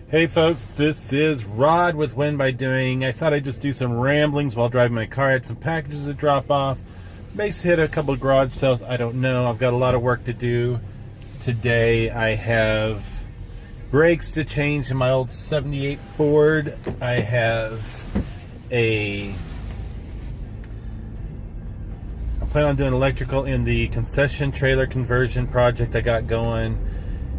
Hey folks, this is Rod with When by Doing. I thought I'd just do some ramblings while driving my car. I had some packages to drop off. May hit a couple of garage sales, I don't know. I've got a lot of work to do today. I have brakes to change in my old 78 Ford. I have I'm planning on doing electrical in the concession trailer conversion project I got going.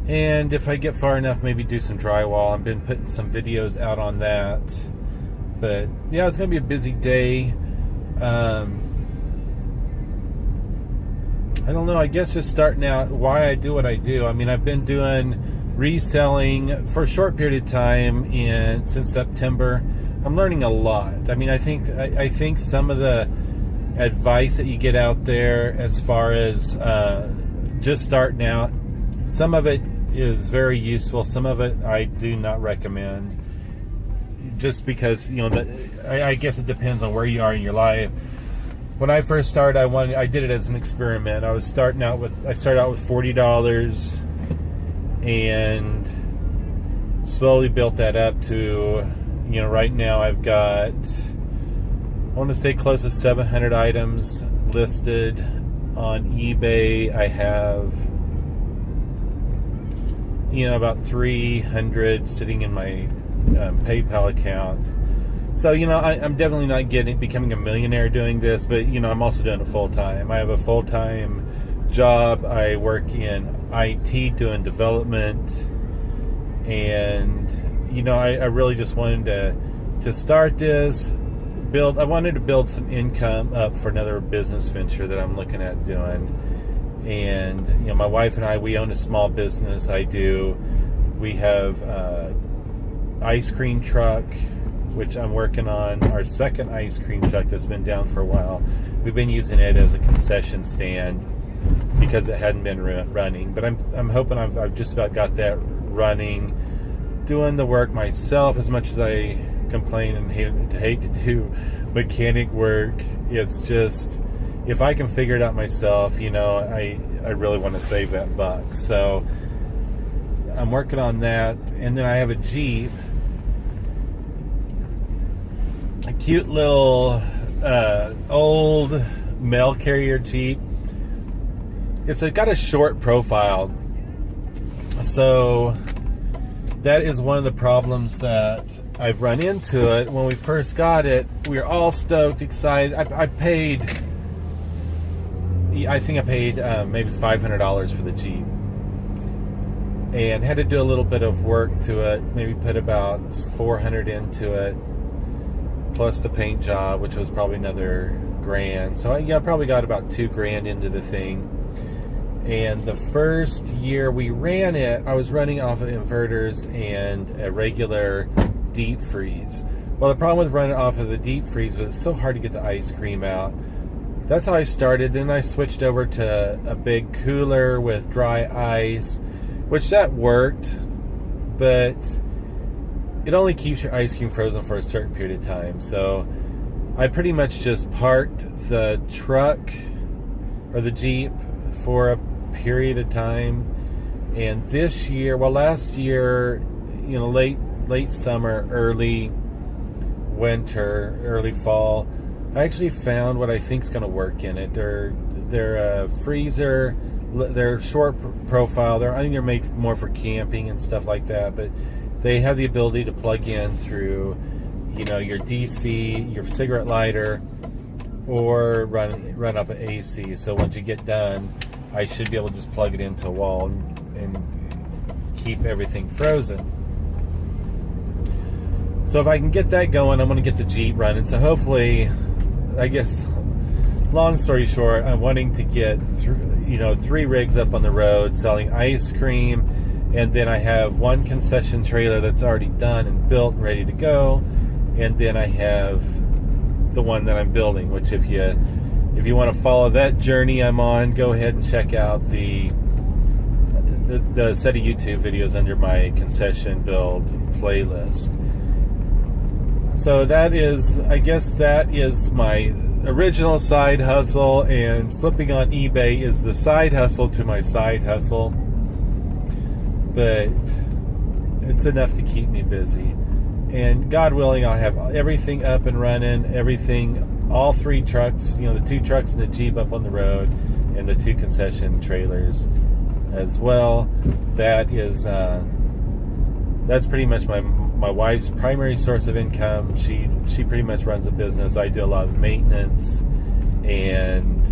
And if I get far enough, maybe do some drywall. I've been putting some videos out on that. But yeah, it's going to be a busy day. I don't know, I guess just starting out why I do what I do. I mean, I've been doing reselling for a short period of time since September. I'm learning a lot. I mean, I think some of the advice that you get out there as far as just starting out, some of it is very useful. Some of it I do not recommend, just because, you know, I guess it depends on where you are in your life. When I first started, I did it as an experiment. I started out with $40 and slowly built that up to, you know, right now I've got, I want to say, close to 700 items listed on eBay. I have, you know, about 300 sitting in my PayPal account. So, you know, I'm definitely not becoming a millionaire doing this, but, you know, I'm also doing it full time. I have a full time job. I work in IT doing development, and, you know, I really just wanted to start this. I wanted to build some income up for another business venture that I'm looking at doing. And, you know, my wife and I, we own a small business. We have ice cream truck, which I'm working on, our second ice cream truck that's been down for a while. We've been using it as a concession stand because it hadn't been running. But I'm hoping I've just about got that running, doing the work myself. As much as I complain and hate to do mechanic work, it's just, if I can figure it out myself, you know, I really want to save that buck. So I'm working on that. And then I have a Jeep, a cute little old mail carrier Jeep. It's got a short profile. So that is one of the problems that I've run into it. When we first got it, we were all stoked, excited. I think I paid maybe $500 for the Jeep, and had to do a little bit of work to it, maybe put about $400 into it, plus the paint job, which was probably another $1,000. So I probably got about $2,000 into the thing. And the first year we ran it, I was running off of inverters and a regular deep freeze. Well, the problem with running off of the deep freeze was it's so hard to get the ice cream out. That's how I started. Then I switched over to a big cooler with dry ice, which that worked, but it only keeps your ice cream frozen for a certain period of time. So I pretty much just parked the truck or the Jeep for a period of time. And this year, well, last year, you know, late summer, early winter, early fall, I actually found what I think is going to work in it. They're a freezer. They're short profile. I think they're made more for camping and stuff like that. But they have the ability to plug in through, you know, your DC, your cigarette lighter, or run off of AC. So once you get done, I should be able to just plug it into a wall and keep everything frozen. So if I can get that going, I'm going to get the Jeep running. So hopefully, I guess, long story short, I'm wanting to get 3 rigs up on the road selling ice cream, and then I have one concession trailer that's already done and built and ready to go, and then I have the one that I'm building, which if you want to follow that journey I'm on, go ahead and check out the set of YouTube videos under my concession build playlist. So that is my original side hustle, and flipping on eBay is the side hustle to my side hustle. But it's enough to keep me busy. And God willing, I'll have everything up and running, all 3 trucks, the 2 trucks and the Jeep up on the road, and the 2 concession trailers as well. That's pretty much my wife's primary source of income. She pretty much runs a business. I do a lot of maintenance and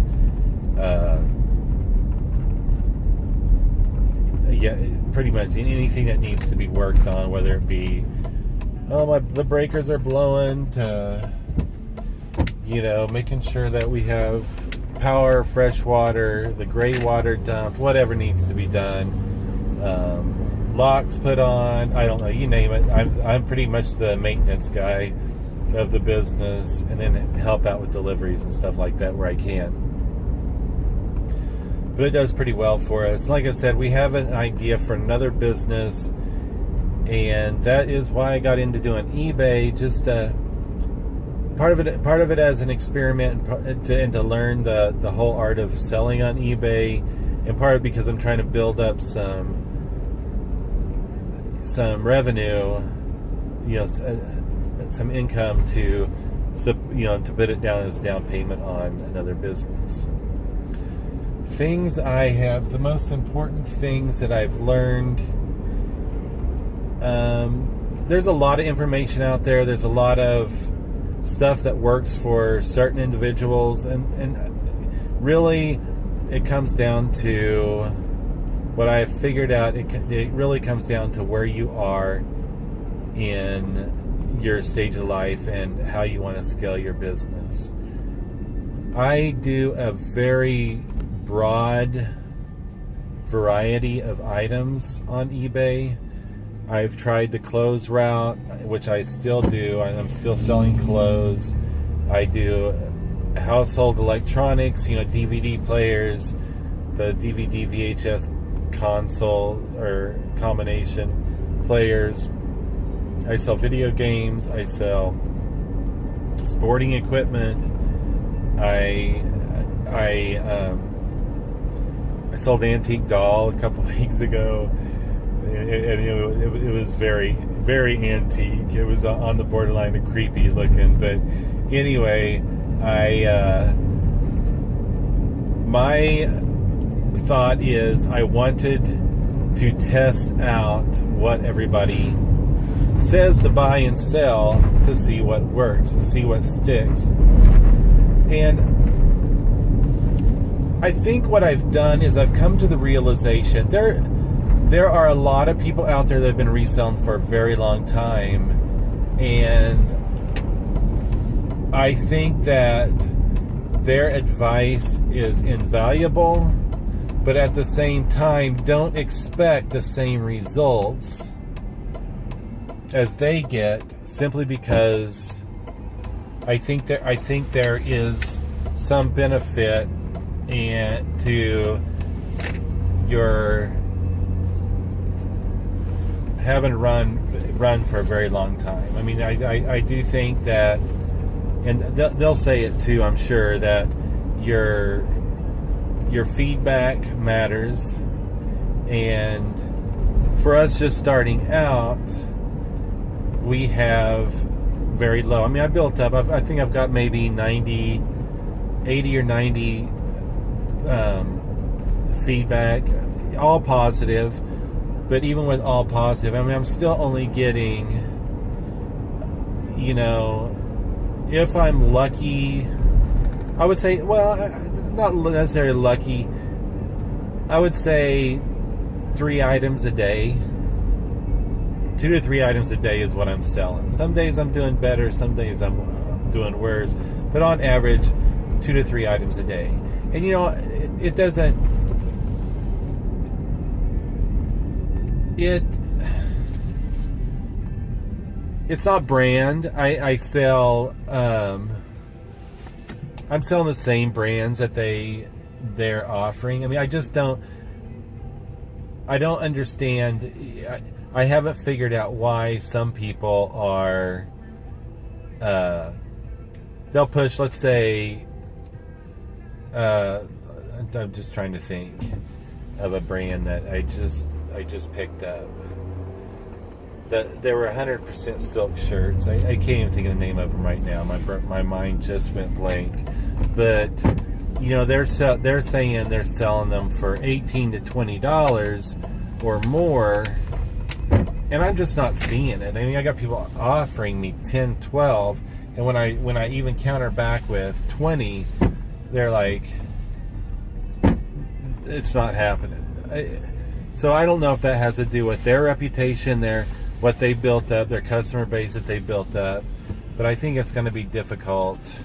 pretty much anything that needs to be worked on, whether it be the breakers are blowing, to making sure that we have power, fresh water, the gray water dumped, whatever needs to be done, locks put on, I don't know, you name it. I'm pretty much the maintenance guy of the business, and then help out with deliveries and stuff like that where I can. But it does pretty well for us. Like I said, we have an idea for another business, and that is why I got into doing eBay. Just part of it as an experiment, and to learn the whole art of selling on eBay, and part of it because I'm trying to build up some revenue, some income to put it down as a down payment on another business. The most important things that I've learned. There's a lot of information out there. There's a lot of stuff that works for certain individuals, and really it comes down to what I've figured out. It really comes down to where you are in your stage of life and how you want to scale your business. I do a very broad variety of items on eBay. I've tried the clothes route, which I still do. I'm still selling clothes. I do household electronics, DVD players, the DVD VHS console or combination players. I sell video games. I sell sporting equipment. I sold an antique doll a couple weeks ago. It was very, very antique. It was on the borderline of creepy looking, but anyway, my thought is I wanted to test out what everybody says to buy and sell, to see what works, to see what sticks. And I think what I've done is I've come to the realization there are a lot of people out there that have been reselling for a very long time, and I think that their advice is invaluable, but at the same time, don't expect the same results as they get, simply because I think there is some benefit to your having run for a very long time. I mean, I do think that, and they'll say it too, I'm sure, that your feedback matters. And for us just starting out, we have very low. I mean, I built up, I think I've got maybe 80 or 90 feedback, all positive. But even with all positive, I mean, I'm still only getting, if I'm lucky, I would say, well, not necessarily lucky, I would say 3 items a day. 2 to 3 items a day is what I'm selling. Some days I'm doing better, some days I'm doing worse, but on average, 2 to 3 items a day. And it doesn't, it's not brand. I sell, I'm selling the same brands that they're offering. I mean, I don't understand. I haven't figured out why some people are, they'll push, let's say, I'm just trying to think of a brand that I just picked up. There were 100% silk shirts. I can't even think of the name of them right now. My mind just went blank. But they're saying they're selling them for $18 to $20 or more, and I'm just not seeing it. I mean, I got people offering me 10, 12, and when I even counter back with 20, they're like, it's not happening. So I don't know if that has to do with their reputation, what they built up, their customer base that they built up. But I think it's going to be difficult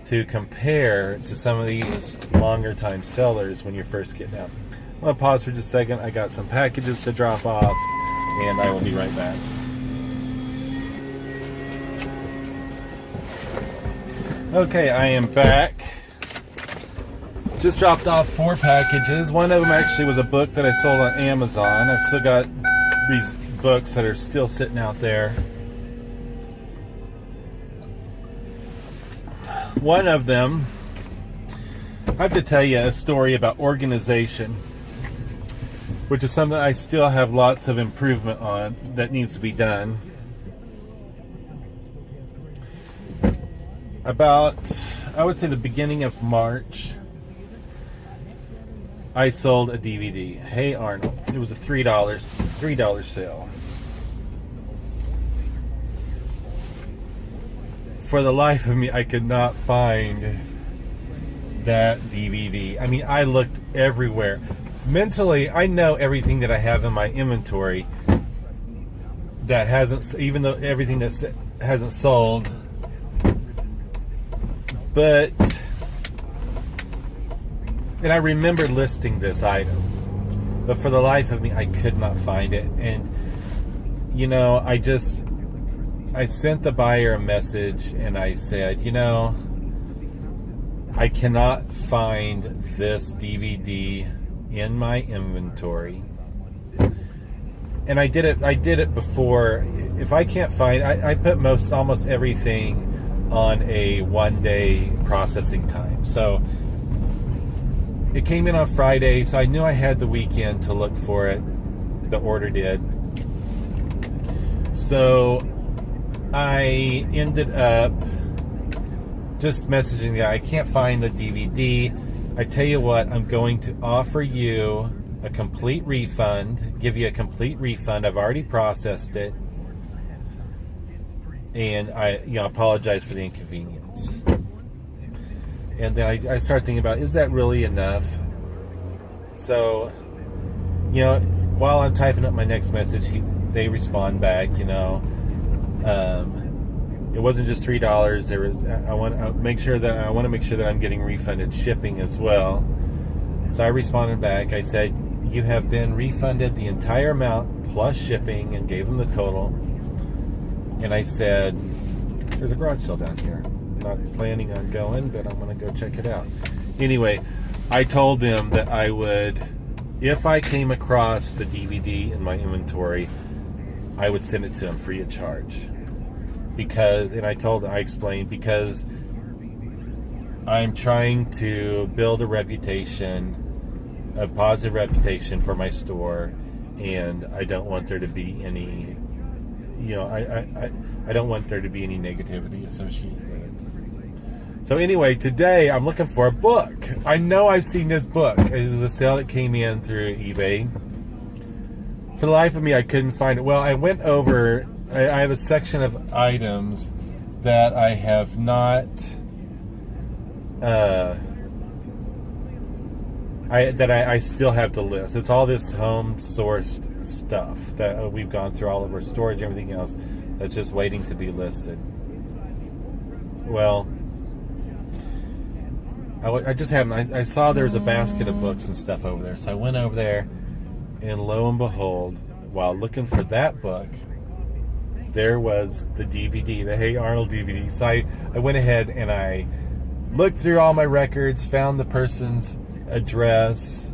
to compare to some of these longer time sellers when you're first getting out. I'm going to pause for just a second. I got some packages to drop off, and I will be right back. Okay, I am back. Just dropped off 4 packages. One of them actually was a book that I sold on Amazon. I've still got these books that are still sitting out there. One of them, I have to tell you a story about organization, which is something I still have lots of improvement on that needs to be done. About, I would say, the beginning of March, I sold a DVD. Hey Arnold. It was a $3 sale. For the life of me, I could not find that DVD. I mean, I looked everywhere. Mentally, I know everything that I have in my inventory that hasn't, even though everything that hasn't sold. But, and I remember listing this item, but for the life of me, I could not find it. And, I sent the buyer a message and I said, I cannot find this DVD in my inventory. And I did it before. If I can't find, I put almost everything on a 1-day processing time. So it came in on Friday, so I knew I had the weekend to look for it. The order did. So I ended up just messaging the guy, I can't find the DVD. I tell you what, I'm going to offer you a complete refund, give you a complete refund. I've already processed it. And I apologize for the inconvenience. And then I started thinking about, is that really enough? So, while I'm typing up my next message, they respond back, it wasn't just $3. There was, I want to make sure that I'm getting refunded shipping as well. So I responded back. I said, you have been refunded the entire amount plus shipping, and gave them the total. And I said, there's a garage sale down here. Not planning on going, but I'm going to go check it out. Anyway, I told them that I would, if I came across the DVD in my inventory, I would send it to them free of charge. Because, and I explained, because I'm trying to build a positive reputation for my store, and I don't want there to be any, I don't want there to be any negativity associated with it. So anyway, today I'm looking for a book. I know I've seen this book. It was a sale that came in through eBay. For the life of me, I couldn't find it. Well, I went over, I have a section of items that I have not, I still have to list. It's all this home sourced stuff that we've gone through, all of our storage and everything else that's just waiting to be listed. Well, I just haven't. I saw there was a basket of books and stuff over there, so I went over there, and lo and behold, while looking for that book, there was the DVD, the Hey Arnold DVD. So I went ahead and I looked through all my records, found the person's address,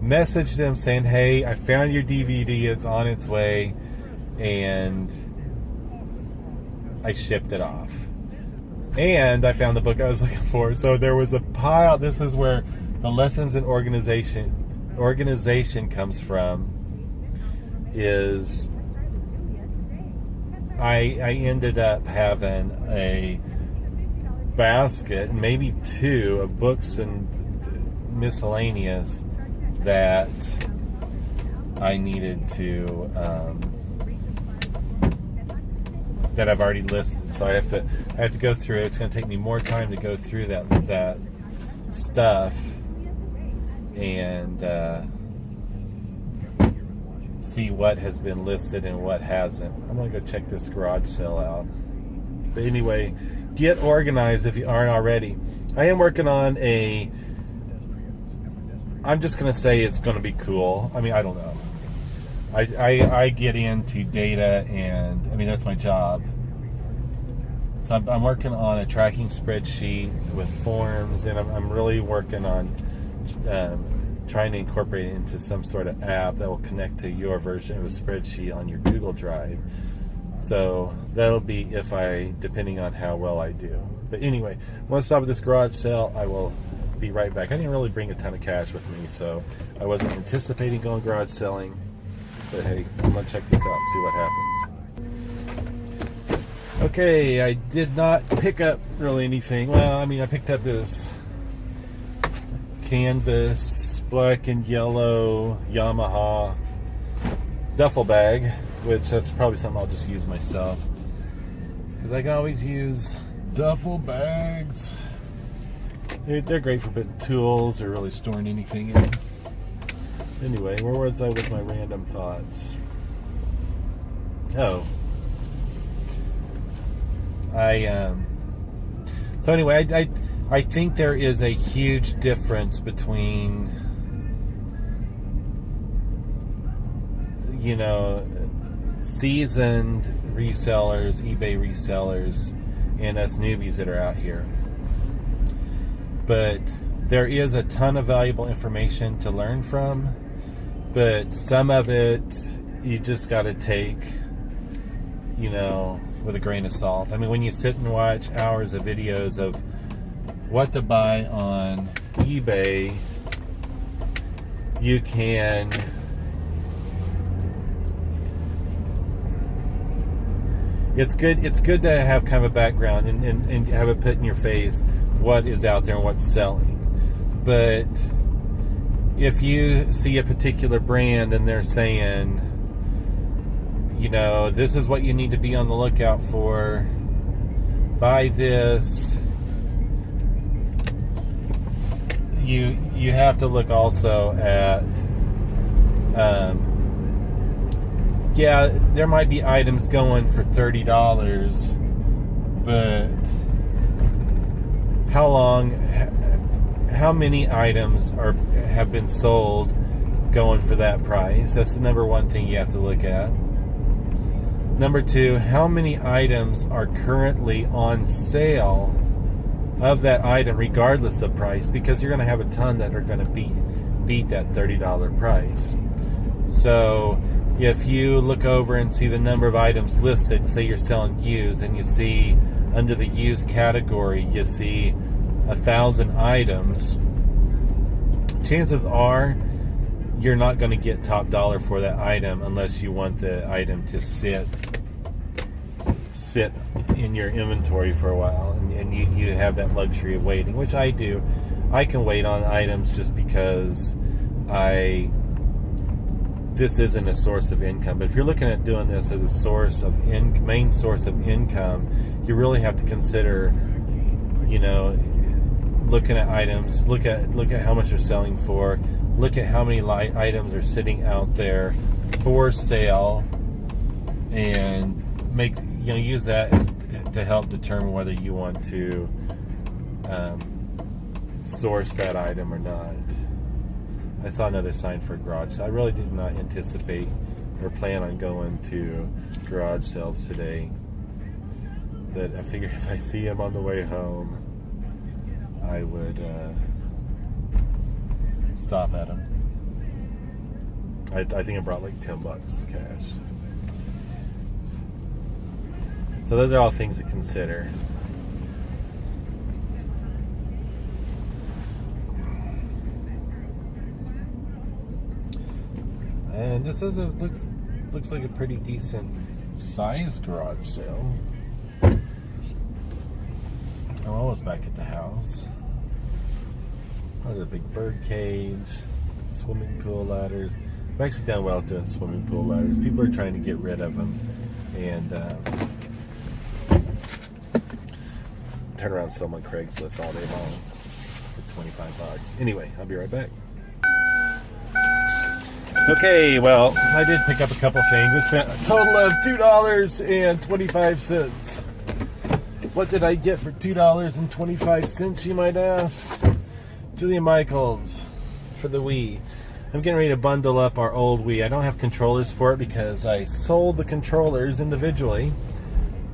messaged them saying, hey, I found your DVD, it's on its way, and I shipped it off. And I found the book I was looking for. So there was a pile. This is where the lessons in organization comes from, is I ended up having a basket, maybe two, of books and miscellaneous that I needed to that I've already listed. So I have to go through it. It's going to take me more time to go through that stuff and see what has been listed and what hasn't. I'm going to go check this garage sale out. But anyway, get organized if you aren't already. I am working on I'm just going to say it's going to be cool. I mean, I don't know. I get into data, and I mean, that's my job. So I'm working on a tracking spreadsheet with forms, and I'm really working on trying to incorporate it into some sort of app that will connect to your version of a spreadsheet on your Google Drive. So that'll be depending on how well I do. But anyway, once I stop at this garage sale, I will be right back. I didn't really bring a ton of cash with me, so I wasn't anticipating going garage selling. But hey, I'm going to check this out and see what happens. Okay, I did not pick up really anything. Well, I mean, I picked up this canvas, black and yellow Yamaha duffel bag, which that's probably something I'll just use myself, because I can always use duffel bags. They're great for putting tools or really storing anything in. Anyway, where was I with my random thoughts? Oh. So anyway, I think there is a huge difference between, seasoned resellers, eBay resellers, and us newbies that are out here. But there is a ton of valuable information to learn from, but some of it you just got to take, with a grain of salt. I mean, when you sit and watch hours of videos of what to buy on eBay, you can it's good to have kind of a background and have it put in your face what is out there and what's selling. But if you see a particular brand and they're saying, this is what you need to be on the lookout for, buy this, you have to look also at there might be items going for $30, but how many items have been sold going for that price? That's the number one thing you have to look at. Number two, how many items are currently on sale of that item regardless of price? Because you're going to have a ton that are going to beat that $30 price. So if you look over and see the number of items listed, say you're selling used, and you see under the used category, you see 1,000 items, chances are you're not going to get top dollar for that item unless you want the item to sit in your inventory for a while, and you have that luxury of waiting, which I do. I can wait on items just because this isn't a source of income. But if you're looking at doing this as a source of main source of income, you really have to consider, looking at items, look at how much they're selling for, look at how many items are sitting out there for sale, and use that to help determine whether you want to source that item or not. I saw another sign for a garage sale. I really did not anticipate or plan on going to garage sales today, but I figured if I see them on the way home, I would stop at them. I think I brought like $10 cash. So those are all things to consider. And this looks like a pretty decent size garage sale. I'm almost back at the house. There's a big bird cage, swimming pool ladders. I've actually done well doing swimming pool ladders. People are trying to get rid of them and turn around and sell them on Craigslist all day long for $25. Anyway, I'll be right back. Okay, well, I did pick up a couple things. We spent a total of $2.25. What did I get for $2.25, you might ask? Julia Michaels for the Wii. I'm getting ready to bundle up our old Wii. I don't have controllers for it because I sold the controllers individually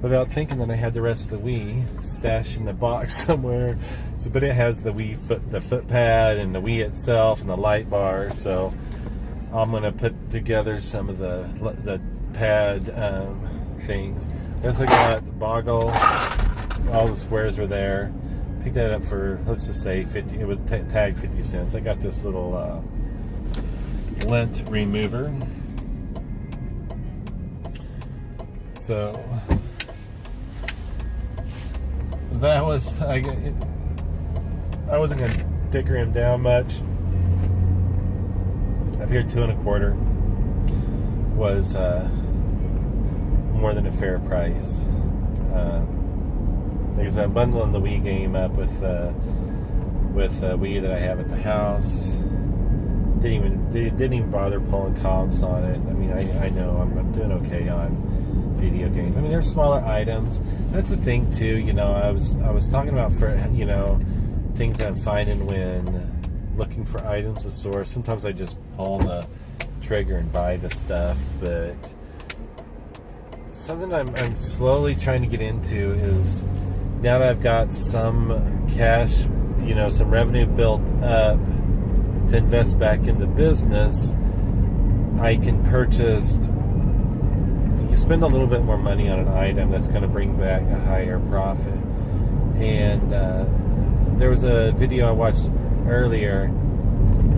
without thinking that I had the rest of the Wii stashed in the box somewhere. So, but it has the Wii the foot pad and the Wii itself and the light bar. So I'm gonna put together some of the pad things. I also got the Boggle. All the squares were there. Picked that up for, let's just say 50. It was tagged 50 cents. I got this little lint remover. So that was, I wasn't gonna dicker him down much. I figured 2 1/4 was more than a fair price. Because I'm bundling the Wii game up with Wii that I have at the house. Didn't even bother pulling comps on it. I mean, I know I'm doing okay on video games. I mean, they're smaller items. That's the thing too. You know, I was talking about things that I'm finding when looking for items to source. Sometimes I just pull the trigger and buy the stuff, but something I'm slowly trying to get into is, now that I've got some cash, some revenue built up to invest back in the business, I can you spend a little bit more money on an item that's going to bring back a higher profit. And there was a video I watched earlier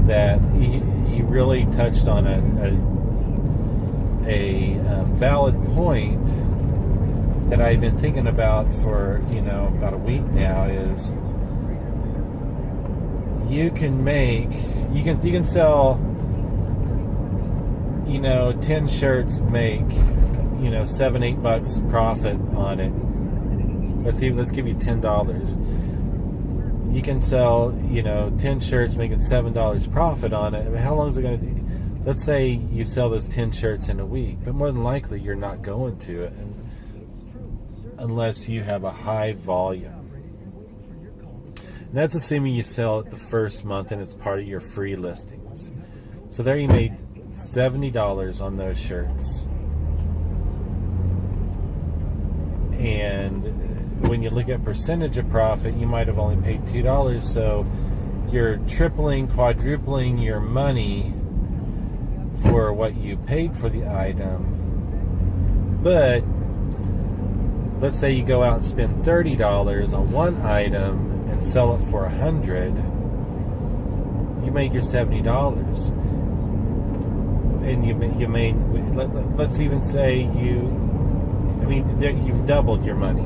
that he really touched on a valid point that I've been thinking about for about a week now. Is you can sell 10 shirts, make $7-8 profit on it. Let's give you $10. You can sell 10 shirts, making $7 profit on it. I mean, how long is it going to be? Let's say you sell those 10 shirts in a week, but more than likely you're not going to it unless you have a high volume. And that's assuming you sell it the first month and it's part of your free listings. So there you made $70 on those shirts. And when you look at percentage of profit, you might have only paid $2. So you're tripling, quadrupling your money for what you paid for the item. But let's say you go out and spend $30 on one item and sell it for $100. You made your $70. And you made, let's even say you've doubled your money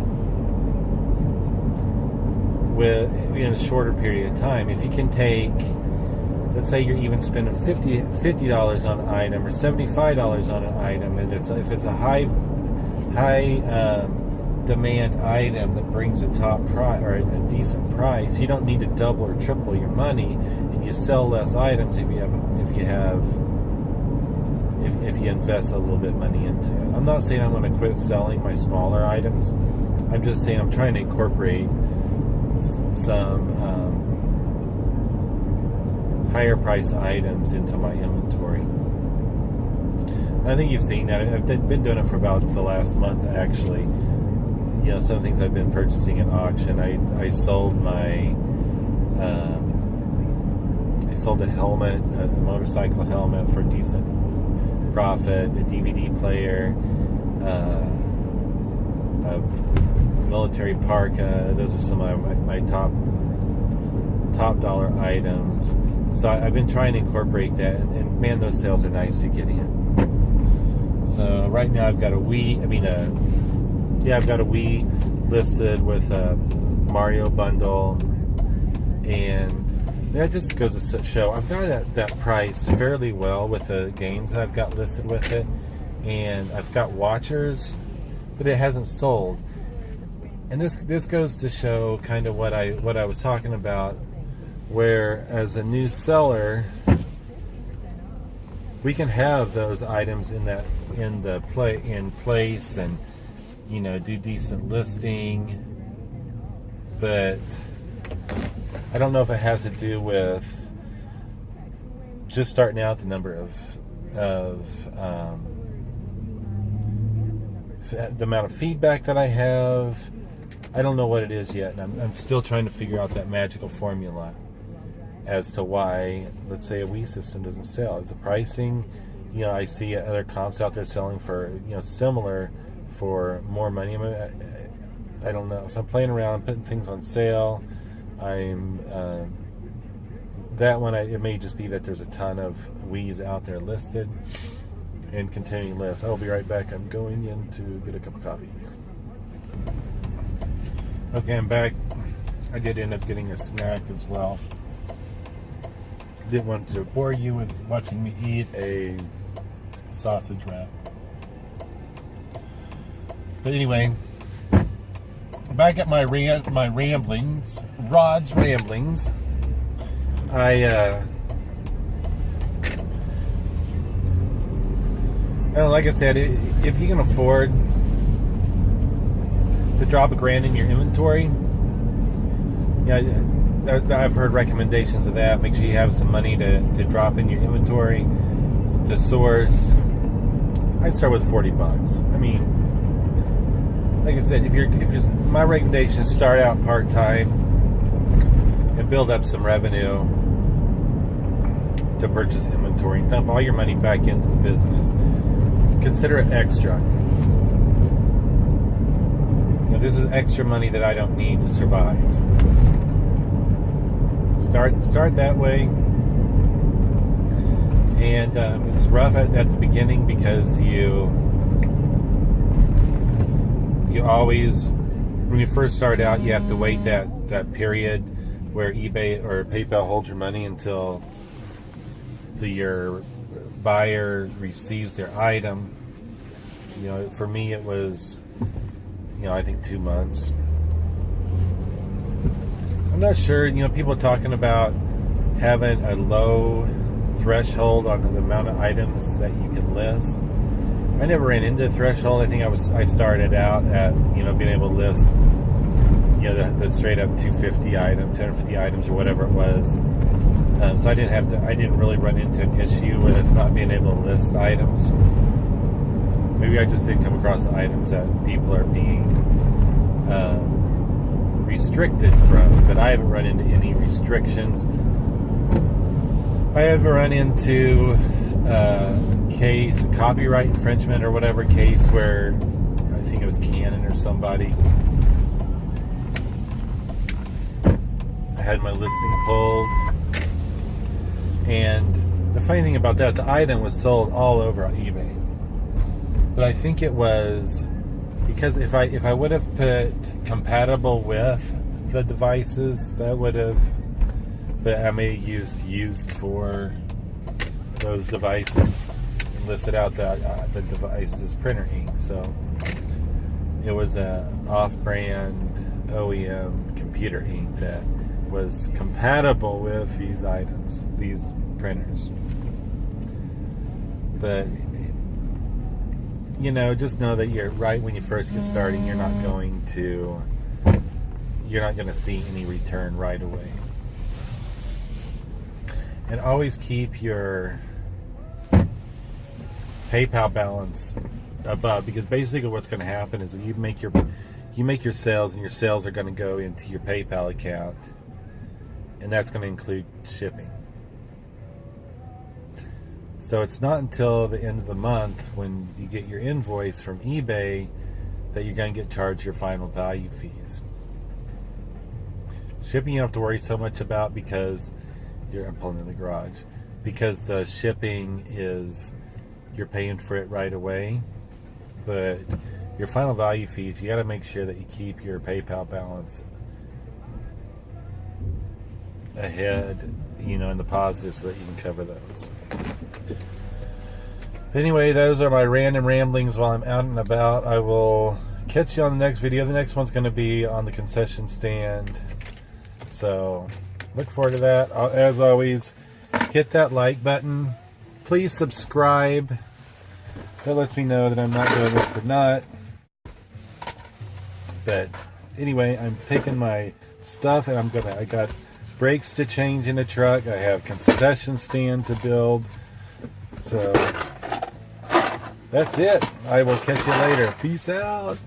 in a shorter period of time. If you can take, let's say you're even spending $50 on an item or $75 on an item, and if it's a high demand item that brings a top price or a decent price, you don't need to double or triple your money, and you sell less items if you invest a little bit of money into it. I'm not saying I'm going to quit selling my smaller items. I'm just saying I'm trying to incorporate some higher price items into my inventory. I think you've seen that. I've been doing it for about the last month, actually. Some of the things I've been purchasing at auction. I sold my a helmet, a motorcycle helmet, for decent profit, a DVD player, a military parka. Those are some of my top dollar items. So I've been trying to incorporate that, and man, those sales are nice to get in. So right now I've got a Wii. I've got a Wii listed with a Mario bundle, and that just goes to show I've got that priced fairly well with the games that I've got listed with it, and I've got watchers, but it hasn't sold. And this goes to show kind of what I was talking about, where as a new seller, we can have those items in place, and do decent listing, but I don't know if it has to do with just starting out, the number of the amount of feedback that I have. I don't know what it is yet, and I'm still trying to figure out that magical formula as to why, let's say, a Wii system doesn't sell. Is the pricing? I see other comps out there selling for similar for more money. I don't know. So I'm playing around, I'm putting things on sale. That one, it may just be that there's a ton of Wii's out there listed, and continuing lists. I'll be right back. I'm going in to get a cup of coffee. Okay, I'm back. I did end up getting a snack as well. Didn't want to bore you with watching me eat a sausage wrap. But anyway, back at my ramblings, Rod's ramblings. Like I said, if you can afford to drop $1,000 in your inventory, I've heard recommendations of that. Make sure you have some money to drop in your inventory to source. I'd start with $40. Like I said, if you're my recommendation is start out part-time and build up some revenue to purchase inventory and dump all your money back into the business. Consider it extra. This is extra money that I don't need to survive. Start that way. And it's rough at the beginning because you always, when you first start out, you have to wait that period where eBay or PayPal holds your money until your buyer receives their item. For me it was I think 2 months. I'm not sure. People are talking about having a low threshold on the amount of items that you can list. I never ran into a threshold. I think I started out at being able to list the straight up 250 items or whatever it was. So I didn't really run into an issue with not being able to list items. Maybe I just didn't come across the items that people are being restricted from, but I haven't run into any restrictions. I haven't run into case, copyright infringement or whatever case where I think it was Canon or somebody. I had my listing pulled. And the funny thing about that, the item was sold all over on eBay. But I think it was because if I would have put compatible with the devices, that would have, but I may have used for those devices and listed out the device's printer ink. So it was a off-brand OEM computer ink that was compatible with these items, these printers. But just know that you're right when you first get starting. You're not going to see any return right away. And always keep your PayPal balance above, because basically what's going to happen is you make your sales, and your sales are going to go into your PayPal account, and that's going to include shipping. So it's not until the end of the month when you get your invoice from eBay that you're going to get charged your final value fees. Shipping you don't have to worry so much about because I'm pulling in the garage, because the shipping is you're paying for it right away. But your final value fees, you got to make sure that you keep your PayPal balance ahead, in the positive, so that you can cover those. Anyway, those are my random ramblings while I'm out and about. I will catch you on the next video. The next one's going to be on the concession stand. So look forward to that. As always, hit that like button. Please subscribe. That lets me know that I'm not doing this for naught. But anyway, I'm taking my stuff and I got brakes to change in the truck. I have concession stand to build. So that's it. I will catch you later. Peace out.